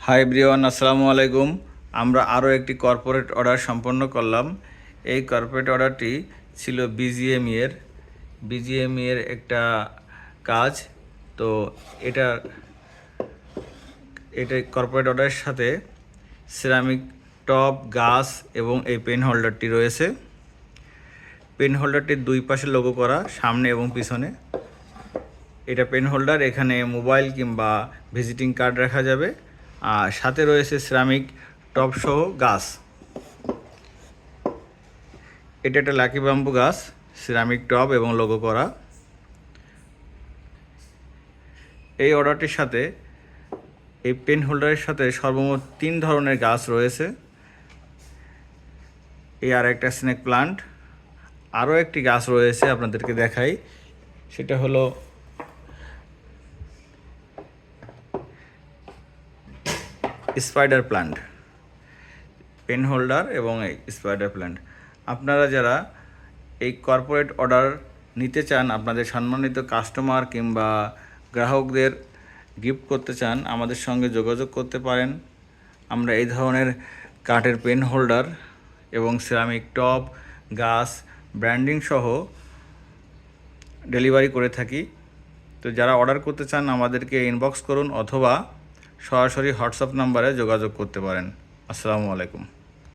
Hi everyone, আসসালামু আলাইকুম। আমরা আরও একটি কর্পোরেট অর্ডার সম্পন্ন করলাম। এই কর্পোরেট অর্ডারটি ছিল বিজিএমইয়ের একটা কাজ। তো এটা এটা কর্পোরেট অর্ডারের সাথে সিরামিক টপ, গাছ এবং এই পেন হোল্ডারটি রয়েছে। পেন হোল্ডারটির দুই পাশে লোগো করা, সামনে এবং পিছনে। এটা পেন হোল্ডার, এখানে মোবাইল কিংবা ভিজিটিং কার্ড রাখা যাবে। আর সাথে রয়েছে সিরামিক টপ সহ গাছ। এটা একটা লাকি বাম্বু গাছ, সিরামিক টপ এবং লোগো করা। এই অর্ডারটির সাথে এই পেন হোল্ডারের সাথে সর্বমোট 3 ধরনের গাছ রয়েছে। এই আর একটা স্নেক প্লান্ট। আরও একটি গাছ রয়েছে, আপনাদেরকে দেখাই। সেটা হলো স্পাইডার প্লান্ট। পেন হোল্ডার এবং এই স্পাইডার প্ল্যান্ট। আপনারা যারা এই কর্পোরেট অর্ডার নিতে চান, আপনাদের সম্মানিত কাস্টমার কিংবা গ্রাহকদের গিফট করতে চান, আমাদের সঙ্গে যোগাযোগ করতে পারেন। আমরা এই ধরনের কাঠের পেন হোল্ডার এবং সিরামিক টপ, গাছ, ব্র্যান্ডিং সহ ডেলিভারি করে থাকি। তো যারা অর্ডার করতে চান আমাদেরকে ইনবক্স করুন অথবা সরাসরি হোয়াটসঅ্যাপ নাম্বারে যোগাযোগ করতে পারেন। আসসালামু আলাইকুম।